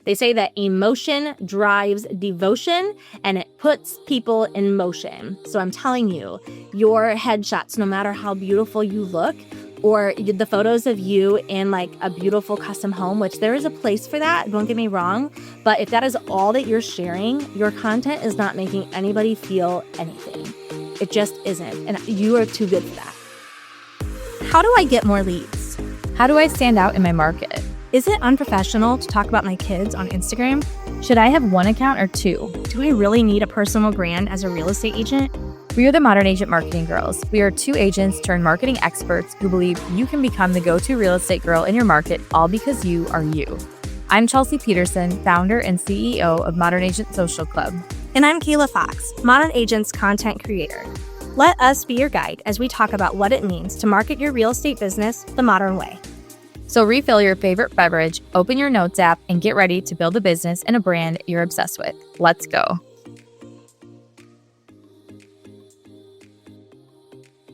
They say that emotion drives devotion and it puts people in motion. So I'm telling you, your headshots, no matter how beautiful you look, or the photos of you in like a beautiful custom home, which there is a place for that, don't get me wrong. But if that is all that you're sharing, your content is not making anybody feel anything. It just isn't. And you are too good for that. How do I get more leads? How do I stand out in my market? Is it unprofessional to talk about my kids on Instagram? Should I have one account or two? Do I really need a personal brand as a real estate agent? We are the Modern Agent Marketing Girls. We are two agents turned marketing experts who believe you can become the go-to real estate girl in your market all because you are you. I'm Chelsea Peterson, founder and CEO of Modern Agent Social Club. And I'm Kayla Fox, Modern Agent's content creator. Let us be your guide as we talk about what it means to market your real estate business the modern way. So refill your favorite beverage, open your notes app, and get ready to build a business and a brand you're obsessed with. Let's go.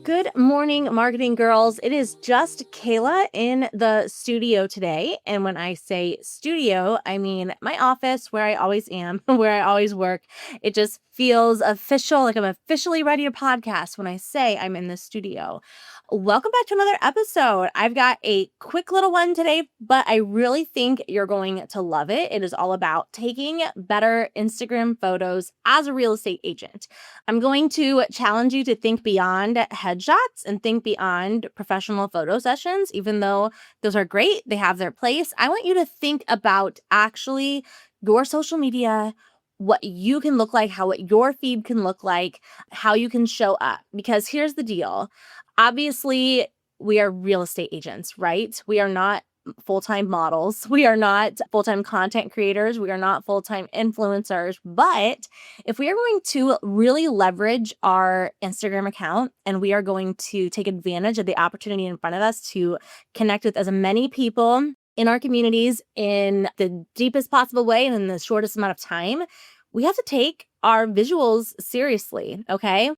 Good morning, marketing girls. It is just Kayla in the studio today. And when I say studio, I mean my office where I always am, where I always work. It just feels official, like I'm officially ready to podcast when I say I'm in the studio. Welcome back to another episode. I've got a quick little one today, but I really think you're going to love it. It is all about taking better Instagram photos as a real estate agent. I'm going to challenge you to think beyond headshots and think beyond professional photo sessions, even though those are great. They have their place. I want you to think about actually your social media, what you can look like, how your feed can look like, how you can show up. Because here's the deal. Obviously, we are real estate agents, right? We are not full-time models. We are not full-time content creators. We are not full-time influencers. But if we are going to really leverage our Instagram account and we are going to take advantage of the opportunity in front of us to connect with as many people in our communities in the deepest possible way and in the shortest amount of time, we have to take our visuals seriously, okay?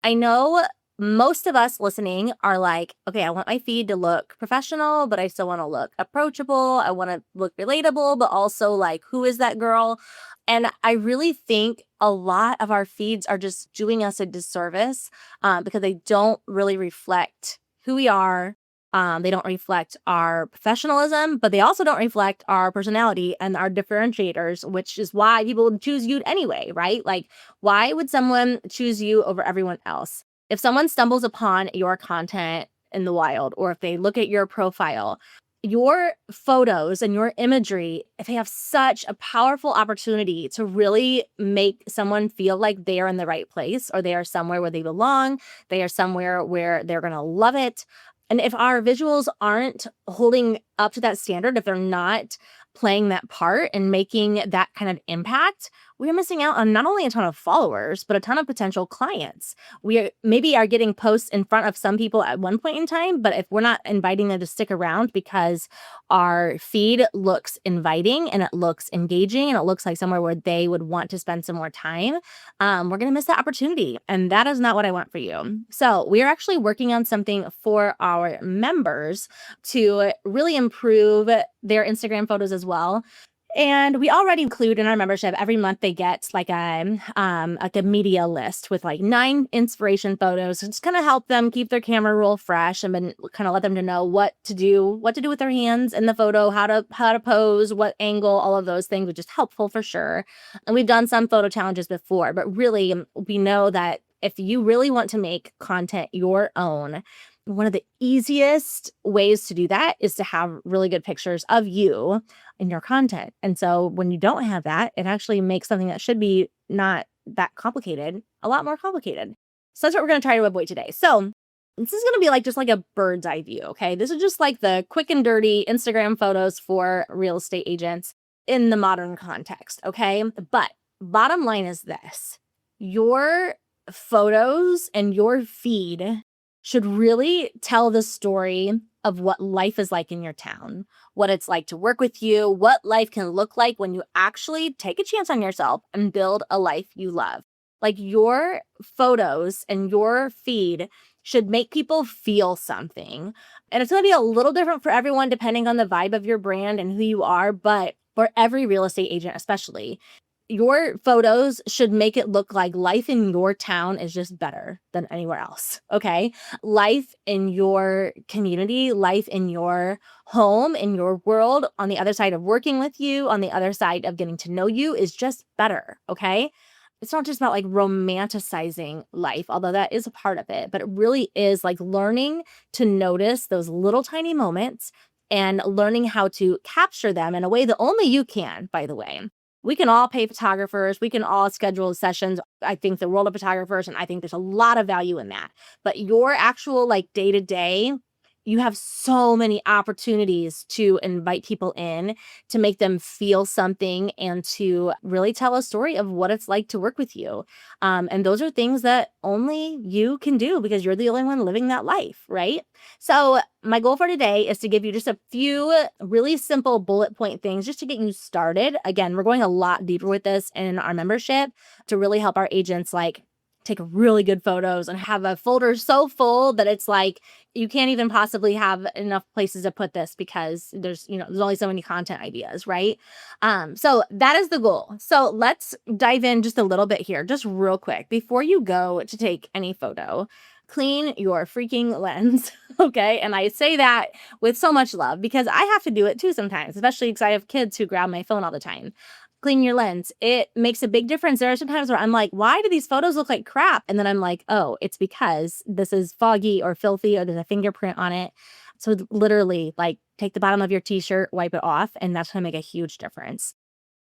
I know most of us listening are like, okay, I want my feed to look professional, but I still want to look approachable. I want to look relatable, but also like, who is that girl? And I really think a lot of our feeds are just doing us a disservice because they don't really reflect who we are. They don't reflect our professionalism, but they also don't reflect our personality and our differentiators, which is why people would choose you anyway, right? Like, why would someone choose you over everyone else? If someone stumbles upon your content in the wild, or if they look at your profile, your photos and your imagery, if they have such a powerful opportunity to really make someone feel like they are in the right place, or they are somewhere where they belong, they are somewhere where they're going to love it. And if our visuals aren't holding up to that standard, if they're not playing that part and making that kind of impact, we are missing out on not only a ton of followers, but a ton of potential clients. We maybe are getting posts in front of some people at one point in time, but if we're not inviting them to stick around because our feed looks inviting and it looks engaging and it looks like somewhere where they would want to spend some more time, we're going to miss that opportunity. And that is not what I want for you. So we are actually working on something for our members to really improve their Instagram photos as well. And we already include in our membership, every month they get like a media list with like 9 inspiration photos. It's going to help them keep their camera roll fresh and then kind of let them to know what to do with their hands in the photo, how to pose, what angle, all of those things, which is helpful for sure. And we've done some photo challenges before, but really we know that if you really want to make content your own, one of the easiest ways to do that is to have really good pictures of you in your content. And so when you don't have that, it actually makes something that should be not that complicated a lot more complicated. So that's what we're going to try to avoid today. So this is going to be like just like a bird's eye view, okay? This is just like the quick and dirty Instagram photos for real estate agents in the modern context, okay? But bottom line is this: your photos and your feed should really tell the story of what life is like in your town, what it's like to work with you, what life can look like when you actually take a chance on yourself and build a life you love. Like, your photos and your feed should make people feel something. And it's going to be a little different for everyone depending on the vibe of your brand and who you are, but for every real estate agent, especially, your photos should make it look like life in your town is just better than anywhere else. Okay. Life in your community, life in your home, in your world, on the other side of working with you, on the other side of getting to know you is just better. Okay. It's not just about like romanticizing life, although that is a part of it, but it really is like learning to notice those little tiny moments and learning how to capture them in a way that only you can, by the way. We can all pay photographers. We can all schedule sessions. I think the world of photographers, and I think there's a lot of value in that. But your actual like day to day, you have so many opportunities to invite people in, to make them feel something, and to really tell a story of what it's like to work with you. And those are things that only you can do because you're the only one living that life, right? So, my goal for today is to give you just a few really simple bullet point things just to get you started. Again, we're going a lot deeper with this in our membership to really help our agents like take really good photos and have a folder so full that it's like you can't even possibly have enough places to put this because there's only so many content ideas, right? So that is the goal. So let's dive in just a little bit here, just real quick. Before you go to take any photo, clean your freaking lens. Okay. And I say that with so much love because I have to do it too sometimes, especially because I have kids who grab my phone all the time. Clean your lens. It makes a big difference. There are some times where I'm like, why do these photos look like crap? And then I'm like, oh, it's because this is foggy or filthy or there's a fingerprint on it. So literally, like, take the bottom of your t-shirt, wipe it off, and that's going to make a huge difference.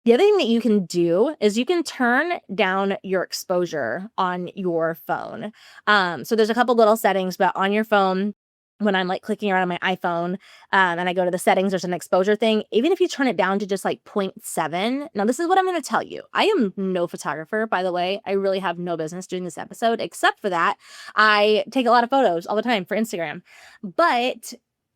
The other thing that you can do is you can turn down your exposure on your phone. So there's a couple little settings, but on your phone, when I'm like clicking around on my iPhone and I go to the settings, there's an exposure thing. Even if you turn it down to just like 0.7. Now, this is what I'm going to tell you. I am no photographer, by the way. I really have no business doing this episode, except for that I take a lot of photos all the time for Instagram. But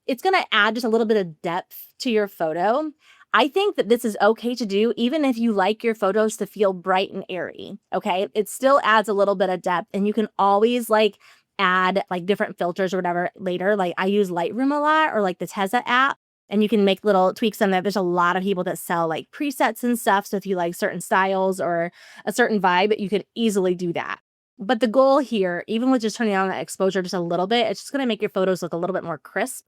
it's going to add just a little bit of depth to your photo. I think that this is okay to do even if you like your photos to feel bright and airy, okay? It still adds a little bit of depth and you can always like add like different filters or whatever later. Like I use Lightroom a lot or like the Teza app and you can make little tweaks on that. There's a lot of people that sell like presets and stuff. So if you like certain styles or a certain vibe, you could easily do that. But the goal here, even with just turning on that exposure just a little bit, it's just going to make your photos look a little bit more crisp,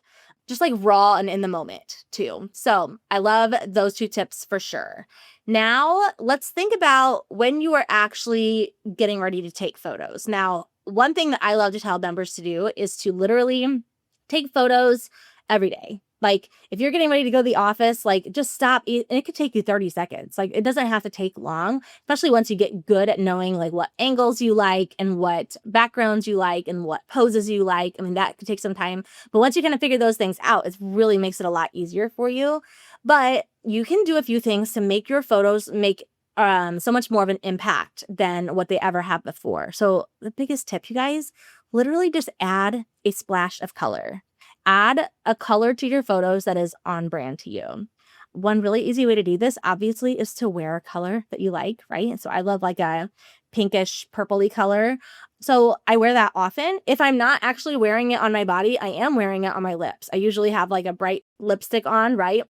just like raw and in the moment too. So I love those two tips for sure. Now let's think about when you are actually getting ready to take photos. Now, one thing that I love to tell members to do is to literally take photos every day. Like if you're getting ready to go to the office, like just stop. And it could take you 30 seconds. Like it doesn't have to take long, especially once you get good at knowing like what angles you like and what backgrounds you like and what poses you like. I mean, that could take some time. But once you kind of figure those things out, it really makes it a lot easier for you. But you can do a few things to make your photos make so much more of an impact than what they ever have before. So the biggest tip, you guys, literally just add a splash of color. Add a color to your photos that is on brand to you. One really easy way to do this, obviously, is to wear a color that you like, right? So I love like a pinkish purpley color. So I wear that often. If I'm not actually wearing it on my body, I am wearing it on my lips. I usually have like a bright lipstick on, right?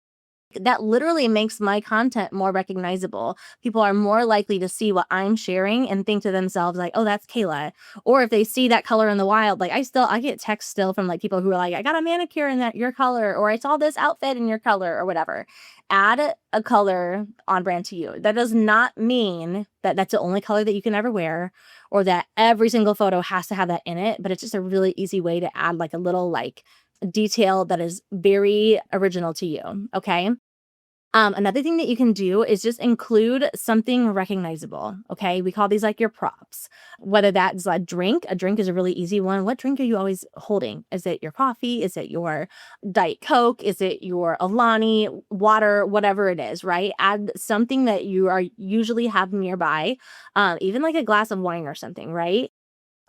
That literally makes my content more recognizable. People are more likely to see what I'm sharing and think to themselves like, oh, that's Kayla. Or if they see that color in the wild, like I get texts still from like people who are like, I got a manicure in that your color, or I saw this outfit in your color or whatever. Add a color on brand to you. That does not mean that that's the only color that you can ever wear or that every single photo has to have that in it, but it's just a really easy way to add like a little like detail that is very original to you. Okay. Another thing that you can do is just include something recognizable. Okay. We call these like your props, whether that's a drink. A drink is a really easy one. What drink are you always holding? Is it your coffee? Is it your Diet Coke? Is it your Alani water? Whatever it is, right? Add something that you are usually have nearby, even like a glass of wine or something, right?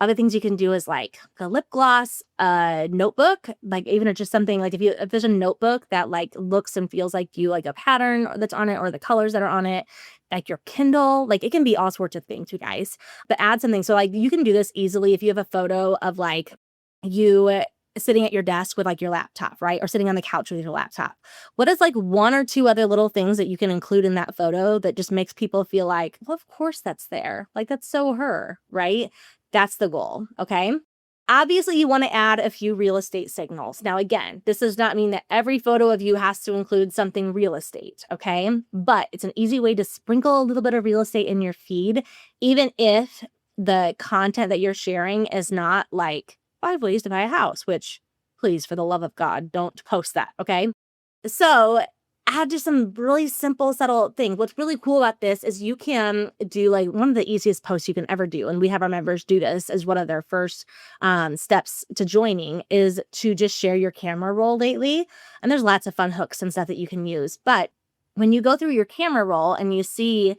Other things you can do is like a lip gloss, a notebook, like even just something like if there's a notebook that like looks and feels like you, like a pattern that's on it or the colors that are on it, like your Kindle, like it can be all sorts of things, you guys. But add something. So like you can do this easily if you have a photo of like you sitting at your desk with like your laptop, right? Or sitting on the couch with your laptop. What is like one or two other little things that you can include in that photo that just makes people feel like, well, of course that's there. Like that's so her, right? That's the goal. Okay. Obviously, you want to add a few real estate signals. Now, again, this does not mean that every photo of you has to include something real estate, okay? But it's an easy way to sprinkle a little bit of real estate in your feed, even if the content that you're sharing is not like 5 ways to buy a house, which please, for the love of God, don't post that, okay? So add just some really simple, subtle things. What's really cool about this is you can do like one of the easiest posts you can ever do. And we have our members do this as one of their first steps to joining is to just share your camera roll lately. And there's lots of fun hooks and stuff that you can use. But when you go through your camera roll and you see,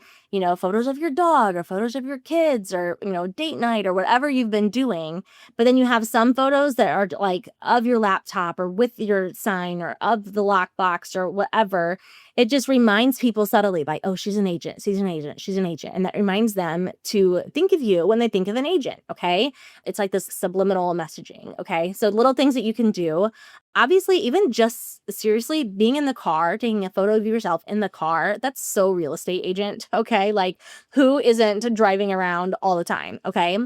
photos of your dog or photos of your kids or, date night or whatever you've been doing, but then you have some photos that are like of your laptop or with your sign or of the lockbox or whatever. It just reminds people subtly like, oh, she's an agent, she's an agent, she's an agent. And that reminds them to think of you when they think of an agent. Okay. It's like this subliminal messaging. Okay. So little things that you can do. Obviously, even just seriously being in the car, taking a photo of yourself in the car, that's so real estate agent. Okay. Like who isn't driving around all the time? Okay.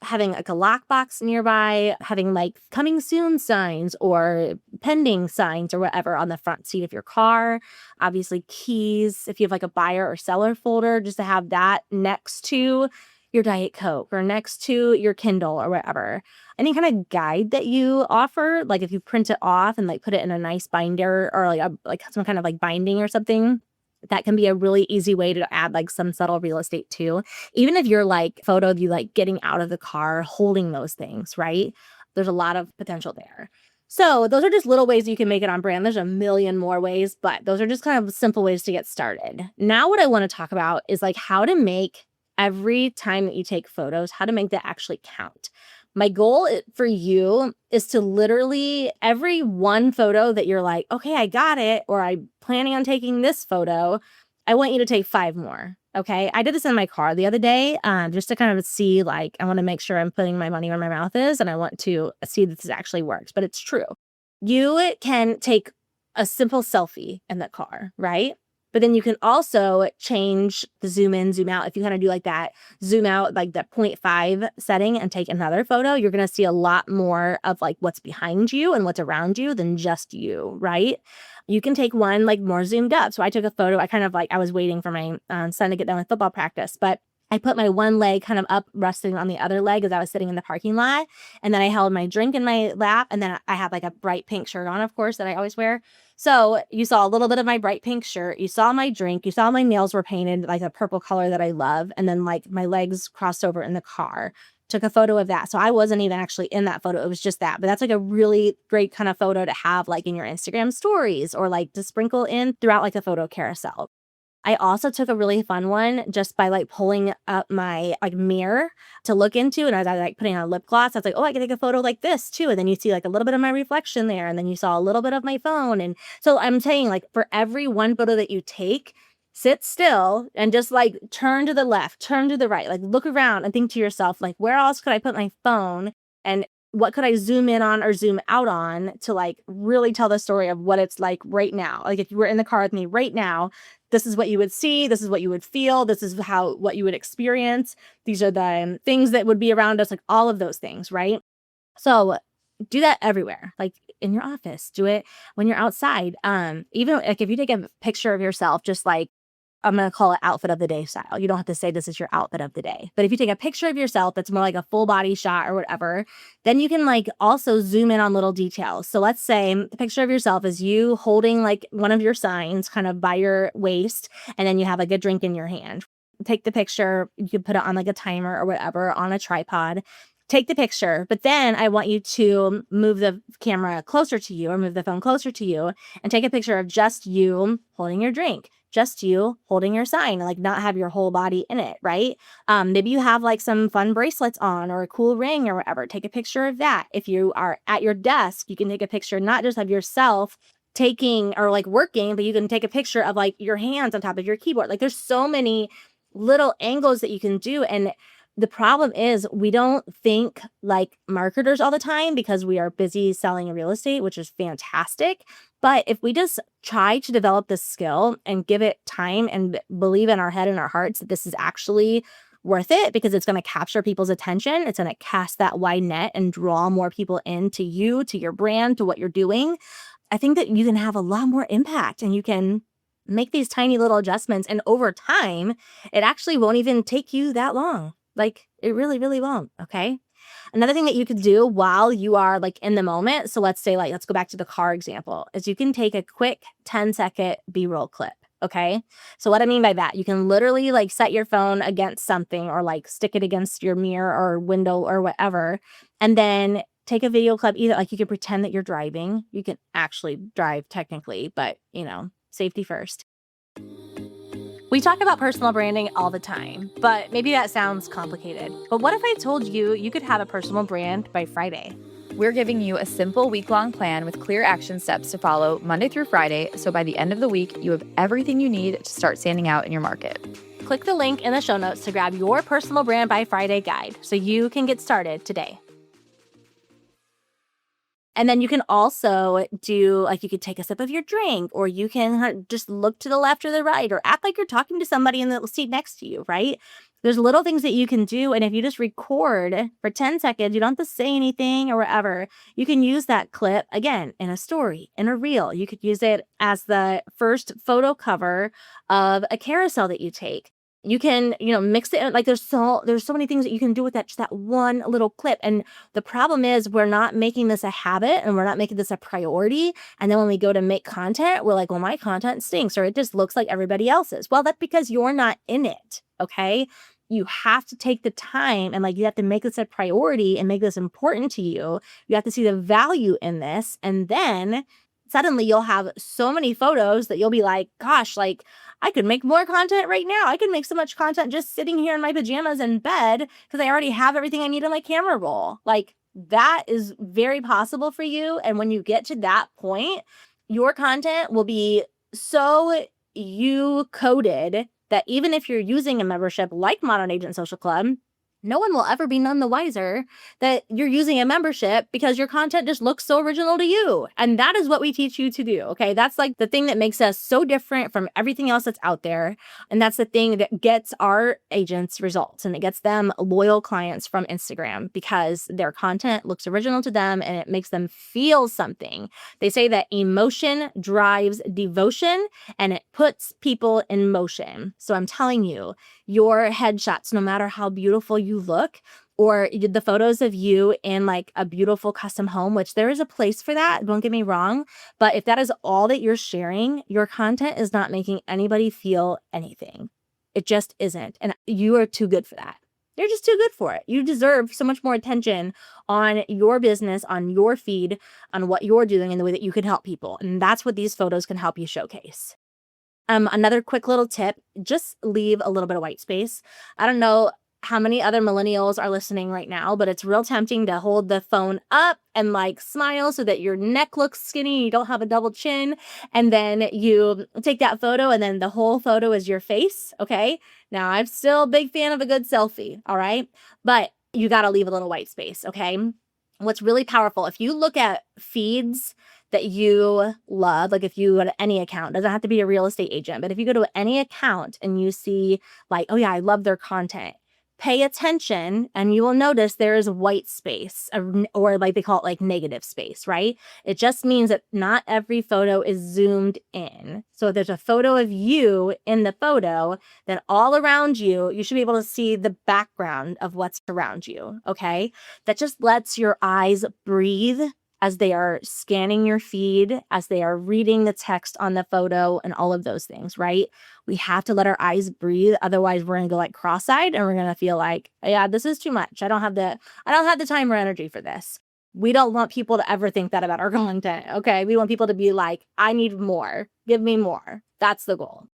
Having like a lockbox nearby, having like coming soon signs or pending signs or whatever on the front seat of your car. Obviously, keys, if you have like a buyer or seller folder, just to have that next to your Diet Coke or next to your Kindle or whatever. Any kind of guide that you offer, like if you print it off and like put it in a nice binder or like some kind of like binding or something, that can be a really easy way to add like some subtle real estate too. Even if you're like photo of you like getting out of the car, holding those things, right? There's a lot of potential there. So those are just little ways you can make it on brand. There's a million more ways, but those are just kind of simple ways to get started. Now what I want to talk about is like how to make every time that you take photos, how to make that actually count. My goal for you is to literally every one photo that you're like, okay, I got it, or I'm planning on taking this photo, I want you to take 5 more. Okay. I did this in my car the other day, just to kind of see, like, I want to make sure I'm putting my money where my mouth is, and I want to see that this actually works, but it's true. You can take a simple selfie in the car, right? But then you can also change the zoom in, zoom out. If you kind of do like that zoom out, like that 0.5 setting and take another photo, you're going to see a lot more of like what's behind you and what's around you than just you, right? You can take one like more zoomed up. So I took a photo. I was waiting for my son to get done with football practice, but I put my one leg kind of up, resting on the other leg as I was sitting in the parking lot. And then I held my drink in my lap. And then I had like a bright pink shirt on, of course, that I always wear. So you saw a little bit of my bright pink shirt. You saw my drink. You saw my nails were painted like a purple color that I love. And then like my legs crossed over in the car. Took a photo of that. So I wasn't even actually in that photo. It was just that. But that's like a really great kind of photo to have like in your Instagram stories or like to sprinkle in throughout like the photo carousel. I also took a really fun one just by like pulling up my like mirror to look into. And as I like putting on lip gloss, I was like, oh, I can take a photo like this too. And then you see like a little bit of my reflection there. And then you saw a little bit of my phone. And so I'm saying like for every one photo that you take, sit still and just like turn to the left, turn to the right, like look around and think to yourself, like, where else could I put my phone? And what could I zoom in on or zoom out on to like really tell the story of what it's like right now? Like if you were in the car with me right now, this is what you would see. This is what you would feel. This is what you would experience. These are the things that would be around us, like all of those things, right? So do that everywhere, like in your office, do it when you're outside. Even like if you take a picture of yourself, just like I'm going to call it outfit of the day style. You don't have to say this is your outfit of the day. But if you take a picture of yourself that's more like a full body shot or whatever, then you can like also zoom in on little details. So let's say the picture of yourself is you holding like one of your signs kind of by your waist, and then you have like a drink in your hand. Take the picture. You can put it on like a timer or whatever on a tripod. Take the picture, but then I want you to move the camera closer to you or move the phone closer to you and take a picture of just you holding your drink, just you holding your sign, like not have your whole body in it, right? Maybe you have like some fun bracelets on or a cool ring or whatever. Take a picture of that. If you are at your desk, you can take a picture not just of yourself taking or like working, but you can take a picture of like your hands on top of your keyboard. Like there's so many little angles that you can do. And The problem is we don't think like marketers all the time because we are busy selling real estate, which is fantastic. But if we just try to develop this skill and give it time and believe in our head and our hearts that this is actually worth it because it's going to capture people's attention, it's going to cast that wide net and draw more people into you, to your brand, to what you're doing, I think that you can have a lot more impact and you can make these tiny little adjustments. And over time, it actually won't even take you that long. Like it really, really won't. Okay. Another thing that you could do while you are like in the moment. So let's say, like, let's go back to the car example, is you can take a quick 10-second B-roll clip. Okay. So what I mean by that, you can literally like set your phone against something or like stick it against your mirror or window or whatever. And then take a video clip. Either like you can pretend that you're driving. You can actually drive technically, but safety first. We talk about personal branding all the time, but maybe that sounds complicated. But what if I told you you could have a personal brand by Friday? We're giving you a simple week-long plan with clear action steps to follow Monday through Friday, so by the end of the week, you have everything you need to start standing out in your market. Click the link in the show notes to grab your personal brand by Friday guide so you can get started today. And then you can also do, like, you could take a sip of your drink, or you can just look to the left or the right, or act like you're talking to somebody in the seat next to you, right? There's little things that you can do. And if you just record for 10 seconds, you don't have to say anything or whatever. You can use that clip again in a story, in a reel. You could use it as the first photo cover of a carousel that you take. You can, mix it. Like there's so many things that you can do with that, just that one little clip. And the problem is we're not making this a habit and we're not making this a priority. And then when we go to make content, we're like, well, my content stinks or it just looks like everybody else's. Well, that's because you're not in it. Okay. You have to take the time and you have to make this a priority and make this important to you. You have to see the value in this. And then suddenly you'll have so many photos that you'll be like, gosh, I could make more content right now. I could make so much content just sitting here in my pajamas in bed because I already have everything I need on my camera roll. That is very possible for you. And when you get to that point, your content will be so you coded that even if you're using a membership like Modern Agent Social Club, no one will ever be none the wiser that you're using a membership because your content just looks so original to you. And that is what we teach you to do. Okay. That's the thing that makes us so different from everything else that's out there. And that's the thing that gets our agents results and it gets them loyal clients from Instagram because their content looks original to them and it makes them feel something. They say that emotion drives devotion and it puts people in motion. So I'm telling you, your headshots, no matter how beautiful you look, or the photos of you in a beautiful custom home, which there is a place for that, don't get me wrong. But if that is all that you're sharing, your content is not making anybody feel anything. It just isn't. And you are too good for that. You're just too good for it. You deserve so much more attention on your business, on your feed, on what you're doing and the way that you can help people. And that's what these photos can help you showcase. Another quick little tip, just leave a little bit of white space. I don't know how many other millennials are listening right now, but it's real tempting to hold the phone up and smile so that your neck looks skinny, you don't have a double chin, and then you take that photo and then the whole photo is your face, okay? Now, I'm still a big fan of a good selfie, all right? But you got to leave a little white space, okay? What's really powerful, if you look at feeds that you love, if you go to any account, doesn't have to be a real estate agent, but if you go to any account and you see oh yeah, I love their content, pay attention and you will notice there is white space or they call it negative space, right? It just means that not every photo is zoomed in. So if there's a photo of you in the photo, then all around you, you should be able to see the background of what's around you, okay? That just lets your eyes breathe as they are scanning your feed, as they are reading the text on the photo and all of those things, right? We have to let our eyes breathe. Otherwise, we're going to go cross-eyed and we're going to feel yeah, this is too much. I don't have the time or energy for this. We don't want people to ever think that about our content, okay? We want people to be I need more. Give me more. That's the goal.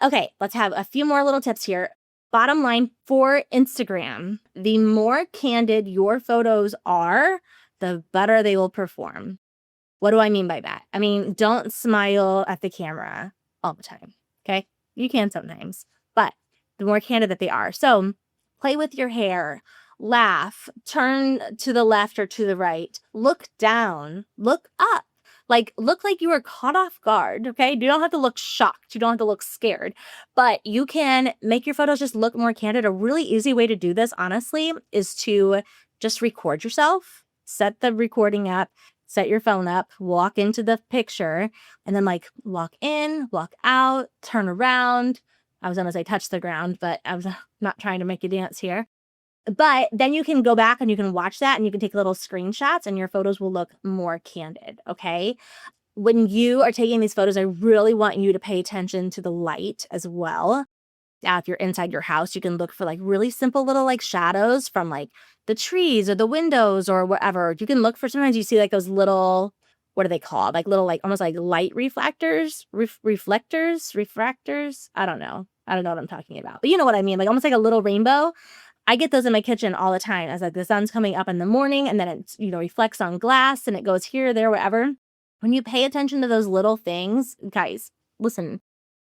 Okay, let's have a few more little tips here. Bottom line for Instagram, the more candid your photos are, the better they will perform. What do I mean by that? I mean, don't smile at the camera all the time, okay? You can sometimes, but the more candid that they are. So play with your hair, laugh, turn to the left or to the right, look down, look up. Like, look like you were caught off guard, okay? You don't have to look shocked. You don't have to look scared, but you can make your photos just look more candid. A really easy way to do this, honestly, is to just record yourself, set the recording up, set your phone up, walk into the picture, and then like walk in, walk out, turn around. I was going to say touch the ground, but I was not trying to make you dance here. But then you can go back and you can watch that and you can take little screenshots and your photos will look more candid, okay? When you are taking these photos, I really want you to pay attention to the light as well. If you're inside your house, you can look for like really simple little like shadows from like the trees or the windows or whatever. You can look for, sometimes you see like those little, what are they called? Like little, like almost like light reflectors, refractors. I don't know. I don't know what I'm talking about, but you know what I mean? Like almost like a little rainbow. I get those in my kitchen all the time as like the sun's coming up in the morning and then it, reflects on glass and it goes here, there, wherever. When you pay attention to those little things, guys, listen,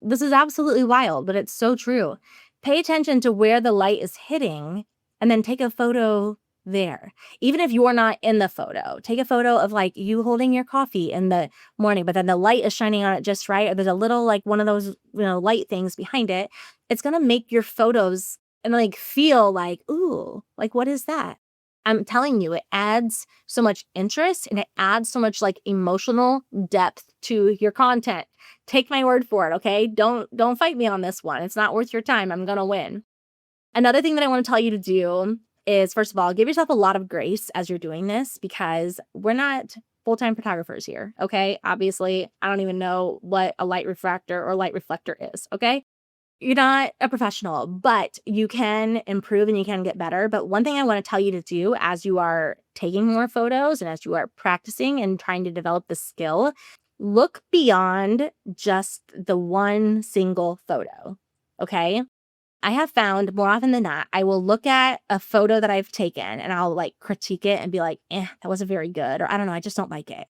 this is absolutely wild, but it's so true. Pay attention to where the light is hitting and then take a photo there. Even if you're not in the photo, take a photo of like you holding your coffee in the morning, but then the light is shining on it just right. Or there's a little like one of those, light things behind it. It's going to make your photos and like feel like, ooh, like what is that? I'm telling you, it adds so much interest and it adds so much like emotional depth to your content. Take my word for it, okay? Don't fight me on this one. It's not worth your time. I'm going to win. Another thing that I want to tell you to do is, first of all, give yourself a lot of grace as you're doing this because we're not full-time photographers here, okay? Obviously, I don't even know what a light refractor or light reflector is, okay? You're not a professional, but you can improve and you can get better. But one thing I want to tell you to do as you are taking more photos and as you are practicing and trying to develop the skill, look beyond just the one single photo, okay? I have found more often than not, I will look at a photo that I've taken and I'll like critique it and be like, that wasn't very good. Or I don't know, I just don't like it.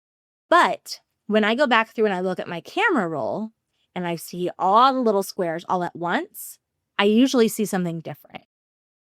But when I go back through and I look at my camera roll and I see all the little squares all at once, I usually see something different.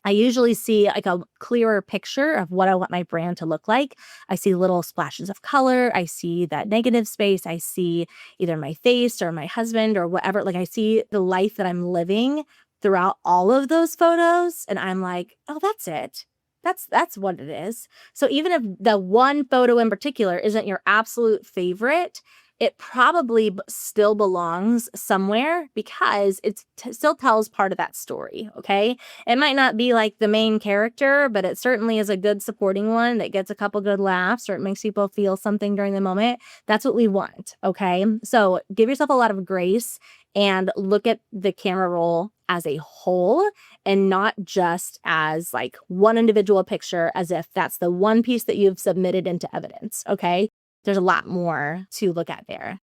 I usually see like a clearer picture of what I want my brand to look like. I see little splashes of color. I see that negative space. I see either my face or my husband or whatever. Like I see the life that I'm living throughout all of those photos. And I'm like, oh, that's it. That's what it is. So even if the one photo in particular isn't your absolute favorite, it probably still belongs somewhere because it still tells part of that story, okay? It might not be like the main character, but it certainly is a good supporting one that gets a couple good laughs or it makes people feel something during the moment. That's what we want, okay? So give yourself a lot of grace and look at the camera roll as a whole and not just as like one individual picture as if that's the one piece that you've submitted into evidence, okay? There's a lot more to look at there.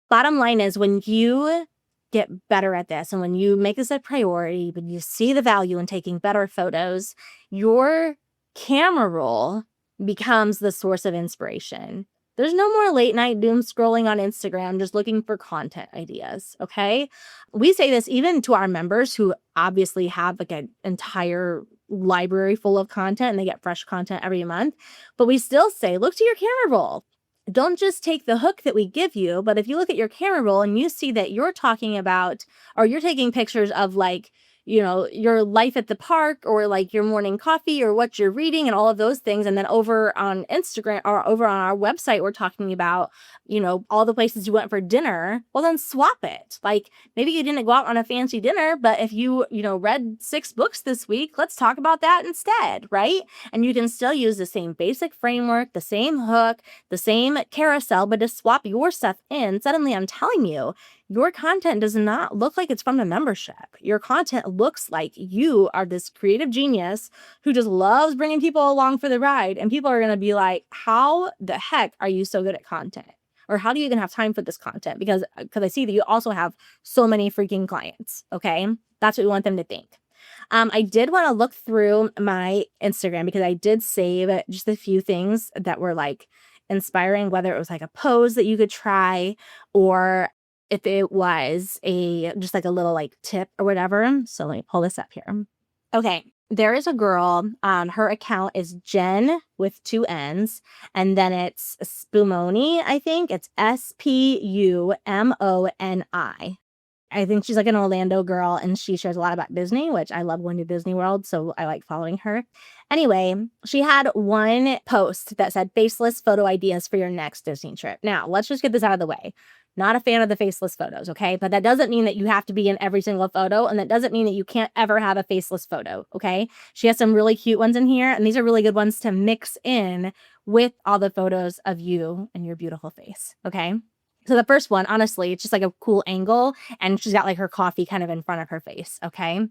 Bottom line is when you get better at this and when you make this a priority, when you see the value in taking better photos, your camera roll becomes the source of inspiration. There's no more late night doom scrolling on Instagram just looking for content ideas, okay? We say this even to our members who obviously have like an entire library full of content and they get fresh content every month, but we still say, look to your camera roll. Don't just take the hook that we give you, but if you look at your camera roll and you see that you're talking about or you're taking pictures of like, your life at the park or like your morning coffee or what you're reading and all of those things. And then over on Instagram or over on our website, we're talking about, all the places you went for dinner. Well, then swap it. Like maybe you didn't go out on a fancy dinner, but if you, read 6 books this week, let's talk about that instead, right? And you can still use the same basic framework, the same hook, the same carousel, but just swap your stuff in. Suddenly, I'm telling you, your content does not look like it's from the membership. Your content looks like you are this creative genius who just loves bringing people along for the ride. And people are going to be like, how the heck are you so good at content? Or how do you even have time for this content? Because I see that you also have so many freaking clients, okay? That's what we want them to think. I did want to look through my Instagram because I did save just a few things that were like inspiring, whether it was like a pose that you could try or if it was just like a little like tip or whatever. So let me pull this up here. Okay. There is a girl, her account is Jen with 2 N's, and then it's Spumoni, I think. It's Spumoni. I think she's like an Orlando girl, and she shares a lot about Disney, which I love going to Disney World, so I like following her. Anyway, she had one post that said faceless photo ideas for your next Disney trip. Now, let's just get this out of the way. Not a fan of the faceless photos, okay? But that doesn't mean that you have to be in every single photo, and that doesn't mean that you can't ever have a faceless photo, okay? She has some really cute ones in here, and these are really good ones to mix in with all the photos of you and your beautiful face, okay? So the first one, honestly, it's just like a cool angle, and she's got like her coffee kind of in front of her face, okay?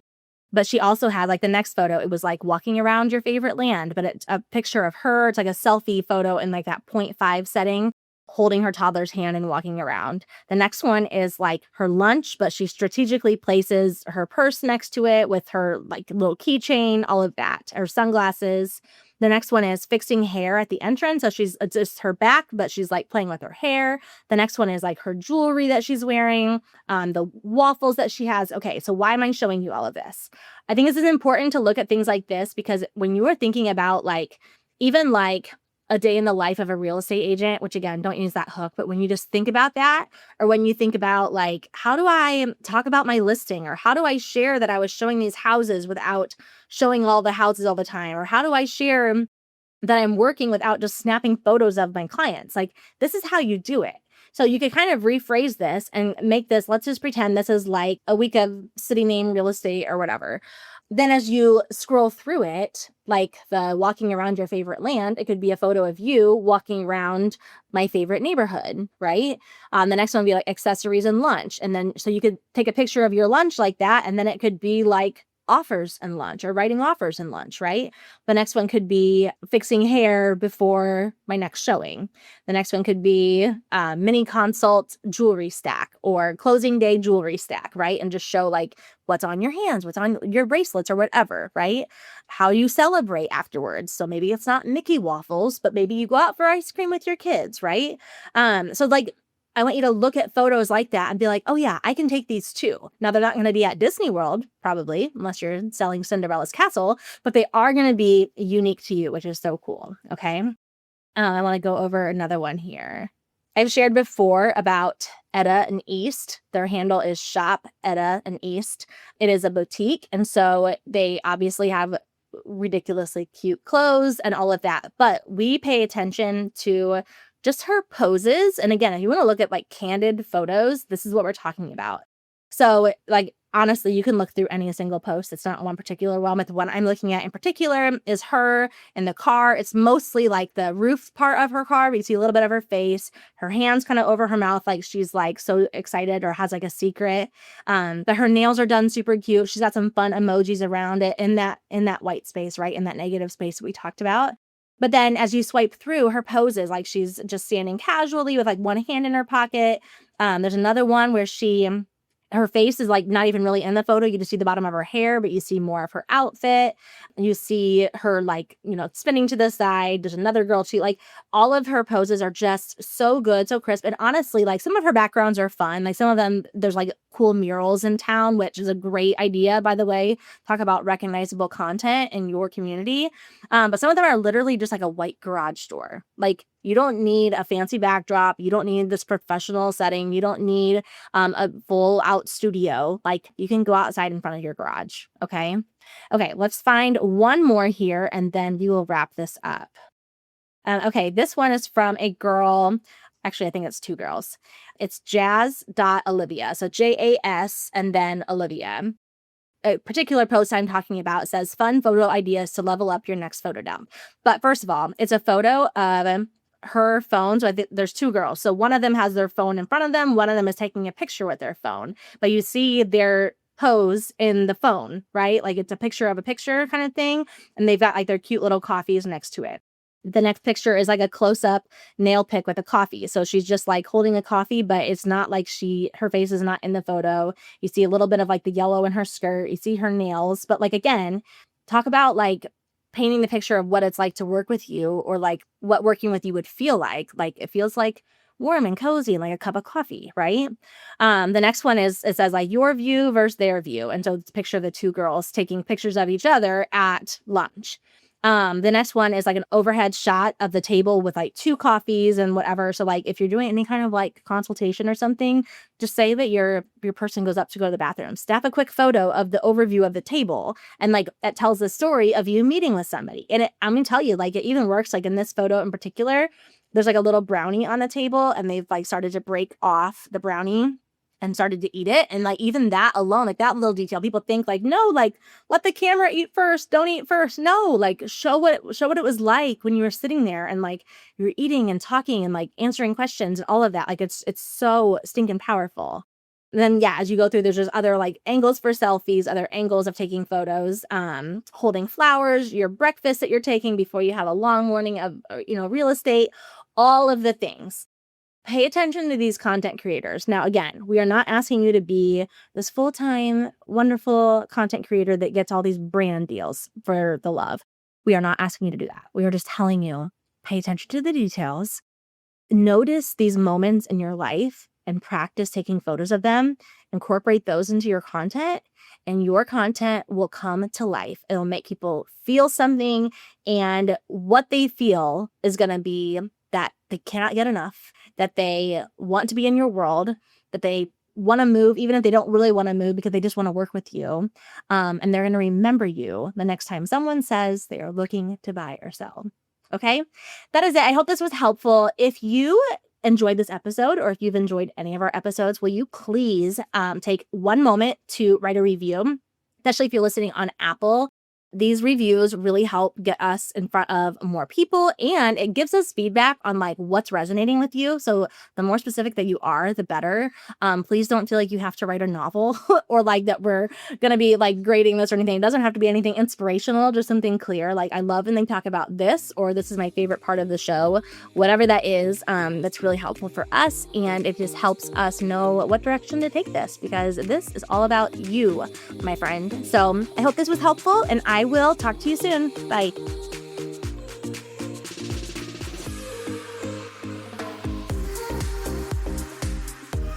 But she also had like the next photo, it was like walking around your favorite land, but it's a picture of her. It's like a selfie photo in like that 0.5 setting, holding her toddler's hand and walking around. The next one is like her lunch, but she strategically places her purse next to it with her like little keychain, all of that, her sunglasses. The next one is fixing hair at the entrance. So she's it's just her back, but she's like playing with her hair. The next one is like her jewelry that she's wearing, the waffles that she has. Okay, so why am I showing you all of this? I think this is important to look at things like this because when you are thinking about like, even like a day in the life of a real estate agent, which again, don't use that hook, but when you just think about that, or when you think about like, how do I talk about my listing, or how do I share that I was showing these houses without showing all the houses all the time, or how do I share that I'm working without just snapping photos of my clients? Like, this is how you do it. So you could kind of rephrase this and make this, let's just pretend this is like a week of city name real estate or whatever. Then as you scroll through it, like the walking around your favorite land, it could be a photo of you walking around my favorite neighborhood, right? The next one would be like accessories and lunch. And then, so you could take a picture of your lunch like that. And then it could be like offers and lunch, or writing offers and lunch, right? The next one could be fixing hair before my next showing. The next one could be mini consult jewelry stack, or closing day jewelry stack, right? And just show like what's on your hands, what's on your bracelets or whatever, right? How you celebrate afterwards. So maybe it's not Mickey waffles, but maybe you go out for ice cream with your kids, right? So like, I want you to look at photos like that and be like, oh yeah, I can take these too. Now they're not going to be at Disney World, probably, unless you're selling Cinderella's castle, but they are going to be unique to you, which is so cool. Okay. I want to go over another one here. I've shared before about Etta and East. Their handle is Shop Etta and East. It is a boutique. And so they obviously have ridiculously cute clothes and all of that. But we pay attention to just her poses. And again, if you want to look at like candid photos, this is what we're talking about. So like, honestly, you can look through any single post. It's not one particular one, but the one I'm looking at in particular is her in the car. It's mostly like the roof part of her car. We see a little bit of her face, her hands kind of over her mouth, like she's like so excited or has like a secret. But her nails are done super cute. She's got some fun emojis around it in that white space, right? In that negative space that we talked about. But then as you swipe through her poses, like she's just standing casually with like one hand in her pocket. There's another one where her face is like not even really in the photo. You just see the bottom of her hair, but you see more of her outfit. You see her like, spinning to the side. There's another girl too. Like all of her poses are just so good, so crisp. And honestly, like some of her backgrounds are fun. Like some of them, there's like cool murals in town, which is a great idea, by the way. Talk about recognizable content in your community. But some of them are literally just like a white garage door. Like you don't need a fancy backdrop. You don't need this professional setting. You don't need a full out studio. Like you can go outside in front of your garage. Okay. Okay. Let's find one more here and then we will wrap this up. Okay. This one is from a girl. Actually, I think it's two girls. It's jazz.olivia. So JAS and then Olivia. A particular post I'm talking about says fun photo ideas to level up your next photo dump. But first of all, it's a photo of her phone. So I think there's two girls. So one of them has their phone in front of them. One of them is taking a picture with their phone. But you see their pose in the phone, right? Like it's a picture of a picture kind of thing. And they've got like their cute little coffees next to it. The next picture is like a close-up nail pick with a coffee. So she's just like holding a coffee, but it's not like her face is not in the photo. You see a little bit of like the yellow in her skirt. You see her nails. But like, again, talk about like painting the picture of what it's like to work with you, or like what working with you would feel like. Like it feels like warm and cozy and like a cup of coffee, right? The next one is, it says like your view versus their view. And so it's a picture of the two girls taking pictures of each other at lunch. The next one is like an overhead shot of the table with like 2 coffees and whatever. So like if you're doing any kind of like consultation or something, just say that your person goes up to go to the bathroom. Snap a quick photo of the overview of the table, and like that tells the story of you meeting with somebody. And I'm gonna tell you, like it even works like in this photo in particular. There's like a little brownie on the table, and they've like started to break off the brownie and started to eat it. And like even that alone, like that little detail, people think like, no, like let the camera eat first, don't eat first. No, like show what it was like when you were sitting there and like you were eating and talking and like answering questions and all of that. Like it's so stinking powerful. And then yeah, as you go through, there's just other like angles for selfies, other angles of taking photos, holding flowers, your breakfast that you're taking before you have a long morning of real estate, all of the things. Pay attention to these content creators. Now, again, we are not asking you to be this full-time, wonderful content creator that gets all these brand deals for the love. We are not asking you to do that. We are just telling you, pay attention to the details. Notice these moments in your life and practice taking photos of them. Incorporate those into your content, and your content will come to life. It'll make people feel something, and what they feel is going to be that they cannot get enough, that they want to be in your world, that they want to move, even if they don't really want to move because they just want to work with you. And they're going to remember you the next time someone says they are looking to buy or sell. Okay, that is it. I hope this was helpful. If you enjoyed this episode, or if you've enjoyed any of our episodes, will you please take one moment to write a review, especially if you're listening on Apple. These reviews really help get us in front of more people, and it gives us feedback on like what's resonating with you. So the more specific that you are, the better. Please don't feel like you have to write a novel or like that we're going to be like grading this or anything. It doesn't have to be anything inspirational, just something clear. Like I love when they talk about this, or this is my favorite part of the show, whatever that is. That's really helpful for us, and it just helps us know what direction to take this, because this is all about you, my friend. So I hope this was helpful, and I will talk to you soon. Bye.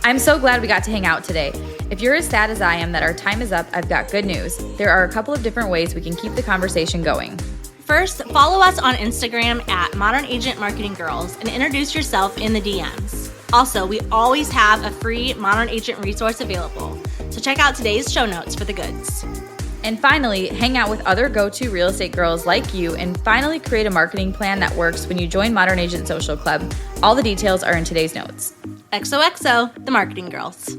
I'm so glad we got to hang out today. If you're as sad as I am that our time is up, I've got good news. There are a couple of different ways we can keep the conversation going. First, follow us on Instagram at Modern Agent Marketing Girls and introduce yourself in the DMs. Also, we always have a free Modern Agent resource available, so check out today's show notes for the goods. And finally, hang out with other go-to real estate girls like you and finally create a marketing plan that works when you join Modern Agent Social Club. All the details are in today's notes. XOXO, the Marketing Girls.